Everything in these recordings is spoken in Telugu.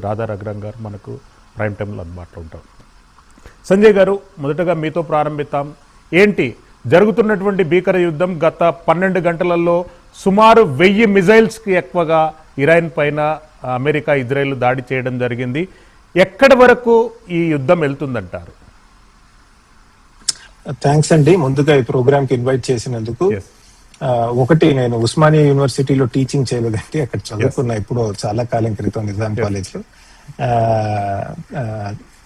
రాధా రఘురాం గారు మనకు ప్రైమ్ టైంలో అందుబాటులో ఉంటారు. సంజయ్ గారు, మొదటగా మీతో ప్రారంభిద్దాం. ఏంటి జరుగుతున్నటువంటి భీకర యుద్ధం? గత 12 గంటలలో సుమారు 1000 మిజైల్స్కి ఎక్కువగా ఇరాన్ పైన అమెరికా, ఇజ్రాయెల్ దాడి చేయడం జరిగింది. ఎక్కడి వరకు ఈ యుద్ధం వెళ్తుందంటారు? థ్యాంక్స్ అండి, ముందుగా ఈ ప్రోగ్రామ్ కి ఇన్వైట్ చేసినందుకు. ఒకటి, నేను ఉస్మానియా యూనివర్సిటీలో టీచింగ్ చేయలేదండి, అక్కడ చదువుకున్నా ఇప్పుడు చాలా కాలం క్రితం నిజాం కాలేజ్ లో.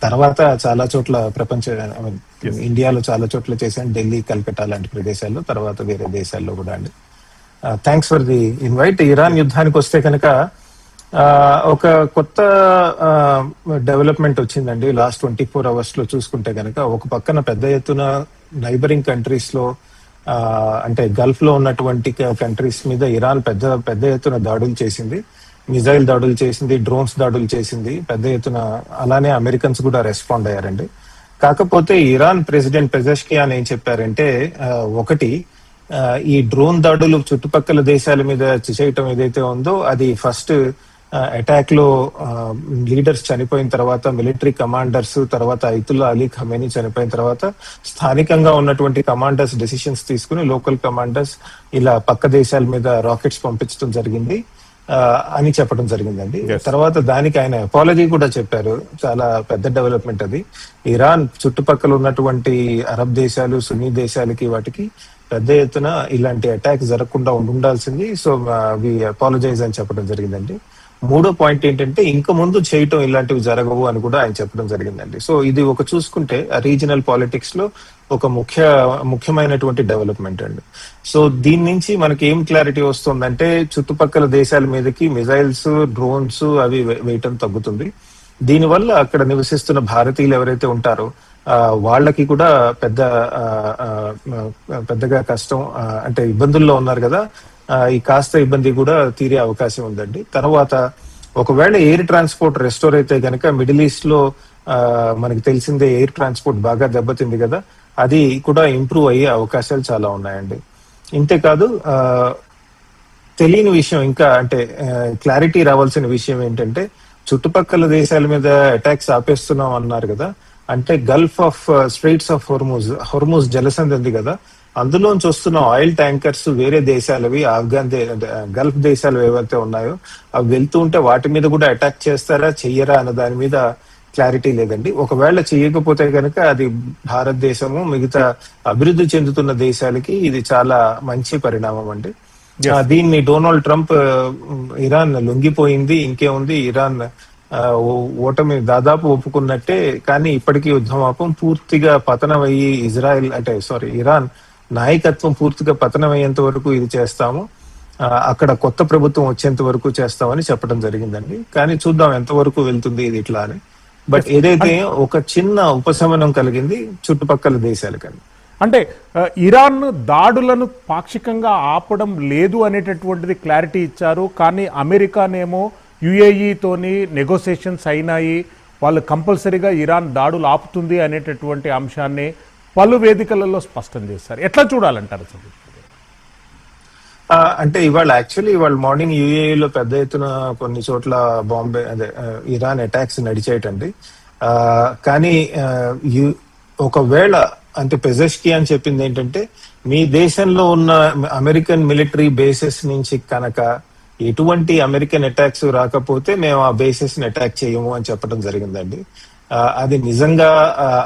తర్వాత చాలా చోట్ల ఇండియాలో చాలా చోట్ల చేశాను, ఢిల్లీ, కల్కట్టా లాంటి ప్రదేశాల్లో, తర్వాత వేరే దేశాల్లో కూడా అండి. Thanks for the invite. Iran యుద్ధానికి వస్తే కనుక ఒక కొత్త డెవలప్మెంట్ వచ్చిందండి లాస్ట్ 24 అవర్స్ లో చూసుకుంటే కనుక. ఒక పక్కన పెద్ద ఎత్తున నైబరింగ్ కంట్రీస్ లో, అంటే గల్ఫ్ లో ఉన్నటువంటి కంట్రీస్ మీద ఇరాన్ పెద్ద ఎత్తున దాడులు చేసింది, మిజైల్ దాడులు చేసింది, డ్రోన్స్ దాడులు చేసింది పెద్ద ఎత్తున. అలానే అమెరికన్స్ కూడా రెస్పాండ్ అయ్యారండి. కాకపోతే ఇరాన్ ప్రెసిడెంట్ పెజెష్కియాన్ ఏం చెప్పారంటే, ఒకటి, ఈ డ్రోన్ దాడులు చుట్టుపక్కల దేశాల మీద చేయటం ఏదైతే ఉందో అది ఫస్ట్ అటాక్ లో లీడర్స్ చనిపోయిన తర్వాత, మిలిటరీ కమాండర్స్, తర్వాత ఐతుల్లా అలీ ఖమేనీ చనిపోయిన తర్వాత స్థానికంగా ఉన్నటువంటి కమాండర్స్ డెసిషన్స్ తీసుకుని లోకల్ కమాండర్స్ ఇలా పక్క దేశాల మీద రాకెట్స్ పంపించడం జరిగింది అని చెప్పడం జరిగిందండి. తర్వాత దానికి ఆయన అపాలజీ కూడా చెప్పారు. చాలా పెద్ద డెవలప్మెంట్ అది. ఇరాన్ చుట్టుపక్కల ఉన్నటువంటి అరబ్ దేశాలు, సున్నీ దేశాలకి వాటికి పెద్ద ఎత్తున ఇలాంటి అటాక్ జరగకుండా ఉండాల్సింది, సో వి అపాలజైజ్ అని చెప్పడం జరిగిందండి. మూడో పాయింట్ ఏంటంటే, ఇంక ముందు చేయటం ఇలాంటివి జరగవు అని కూడా ఆయన చెప్పడం జరిగిందండి. సో ఇది ఒక చూసుకుంటే రీజనల్ పాలిటిక్స్ లో ఒక ముఖ్యమైనటువంటి డెవలప్మెంట్ అండి. సో దీని నుంచి మనకి ఏం క్లారిటీ వస్తుందంటే, చుట్టుపక్కల దేశాల మీదకి మిజైల్స్, డ్రోన్స్ అవి వేయటం తగ్గుతుంది. దీనివల్ల అక్కడ నివసిస్తున్న భారతీయులు ఎవరైతే ఉంటారో వాళ్ళకి కూడా పెద్దగా కష్టం, అంటే ఇబ్బందుల్లో ఉన్నారు కదా, ఈ కాస్త ఇబ్బంది కూడా తీరే అవకాశం ఉందండి. తర్వాత ఒకవేళ ఎయిర్ ట్రాన్స్పోర్ట్ రెస్టోర్ అయితే కనుక, మిడిల్ ఈస్ట్ లో మనకి తెలిసిందే ఎయిర్ ట్రాన్స్పోర్ట్ బాగా దెబ్బతింది కదా, అది కూడా ఇంప్రూవ్ అయ్యే అవకాశాలు చాలా ఉన్నాయండి. ఇంతేకాదు, తెలియని విషయం ఇంకా, అంటే క్లారిటీ రావాల్సిన విషయం ఏంటంటే, చుట్టుపక్కల దేశాల మీద అటాక్స్ ఆపేస్తున్నాం అన్నారు కదా, అంటే gulf of straits of Hormuz జలసంధి ఉంది కదా, అందులోంచి వస్తున్న ఆయిల్ ట్యాంకర్స్ వేరే దేశాలవి, గల్ఫ్ దేశాలు ఏవైతే ఉన్నాయో అవి వెళ్తూ ఉంటే వాటి మీద కూడా అటాక్ చేస్తారా చెయ్యరా అన్న దాని మీద క్లారిటీ లేదండి. ఒకవేళ చేయకపోతే కనుక అది భారతదేశము, మిగతా అభివృద్ధి చెందుతున్న దేశాలకి ఇది చాలా మంచి పరిణామం అండి. దీన్ని డొనాల్డ్ ట్రంప్, ఇరాన్ లొంగిపోయింది, ఇంకేముంది, ఇరాన్ ఓటమి దాదాపు ఒప్పుకున్నట్టే, కానీ ఇప్పటికీ యుద్ధమాపం పూర్తిగా పతనమయ్యి ఇరాన్ నాయకత్వం పూర్తిగా పతనమయ్యేంత వరకు ఇది చేస్తాము, అక్కడ కొత్త ప్రభుత్వం వచ్చేంత వరకు చేస్తామని చెప్పడం జరిగిందండి. కానీ చూద్దాం ఎంతవరకు వెళ్తుంది ఇది ఇట్లా అని. బట్ ఏదైతే ఒక చిన్న ఉపశమనం కలిగింది చుట్టుపక్కల దేశాలకండి. అంటే ఇరాన్ దాడులను పాక్షికంగా ఆపడం లేదు అనేటటువంటిది క్లారిటీ ఇచ్చారు. కానీ అమెరికానేమో యుఏఈతోని నెగోసియేషన్స్ అయినాయి, వాళ్ళు కంపల్సరీగా ఇరాన్ దాడులు ఆపుతుంది అనేటటువంటి అంశాన్ని పలు వేదికలలో స్పష్టం చేశారు. ఎట్లా చూడాలంటారు సార్? అంటే ఇవాళ మార్నింగ్ యుఏఈలో పెద్ద ఎత్తున కొన్ని చోట్ల ఇరాన్ అటాక్స్ నడిచేయటండి. కానీ ఒకవేళ, అంటే పెజెష్కియాన్ చెప్పింది ఏంటంటే, మీ దేశంలో ఉన్న అమెరికన్ మిలిటరీ బేసెస్ నుంచి కనుక ఎటువంటి అమెరికన్ అటాక్స్ రాకపోతే మేము ఆ బేసెస్ ని అటాక్ చేయము అని చెప్పడం జరిగిందండి. అది నిజంగా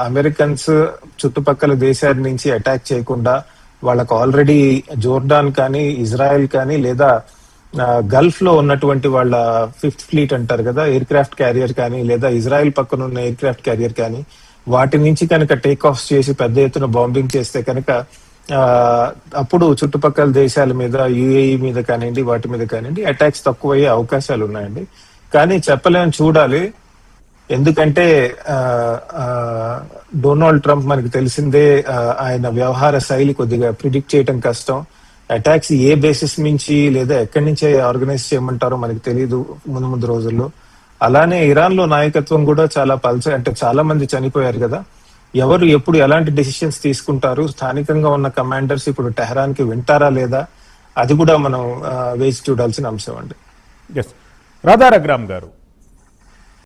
అమెరికన్స్ చుట్టుపక్కల దేశాల నుంచి అటాక్ చేయకుండా వాళ్ళకు ఆల్రెడీ జోర్డాన్ కానీ, ఇజ్రాయెల్ కానీ, లేదా గల్ఫ్ లో ఉన్నటువంటి వాళ్ళ 5th ఫ్లీట్ అంటారు కదా, ఎయిర్ క్రాఫ్ట్ క్యారియర్ కానీ, లేదా ఇజ్రాయెల్ పక్కన ఉన్న ఎయిర్ క్రాఫ్ట్ క్యారియర్ కానీ, వాటి నుంచి కనుక టేక్ ఆఫ్ చేసి పెద్ద ఎత్తున బాంబింగ్ చేస్తే కనుక అప్పుడు చుట్టుపక్కల దేశాల మీద, యుఏఈ మీద కానివ్వండి, వాటి మీద కానివ్వండి, అటాక్స్ తక్కువయ్యే అవకాశాలు ఉన్నాయండి. కానీ చెప్పలేము, చూడాలి. ఎందుకంటే డొనాల్డ్ ట్రంప్ మనకి తెలిసిందే, ఆయన వ్యవహార శైలి కొద్దిగా ప్రిడిక్ట్ చేయటం కష్టం. అటాక్స్ ఏ బేసిస్ నుంచి లేదా ఎక్కడి నుంచి ఆర్గనైజ్ చేయమంటారో మనకి తెలియదు ముందు రోజుల్లో. అలానే ఇరాన్ లో నాయకత్వం కూడా చాలా అంటే చాలా మంది చనిపోయారు కదా, ఎవరు ఎప్పుడు ఎలాంటి డెసిషన్స్ తీసుకుంటారు, స్థానికంగా ఉన్న కమాండర్స్ ఇప్పుడు టెహరాన్ కి వింటారా లేదా, అది కూడా మనం వేచి చూడాల్సిన అంశం అండి. రాధా రఘురాం గారు,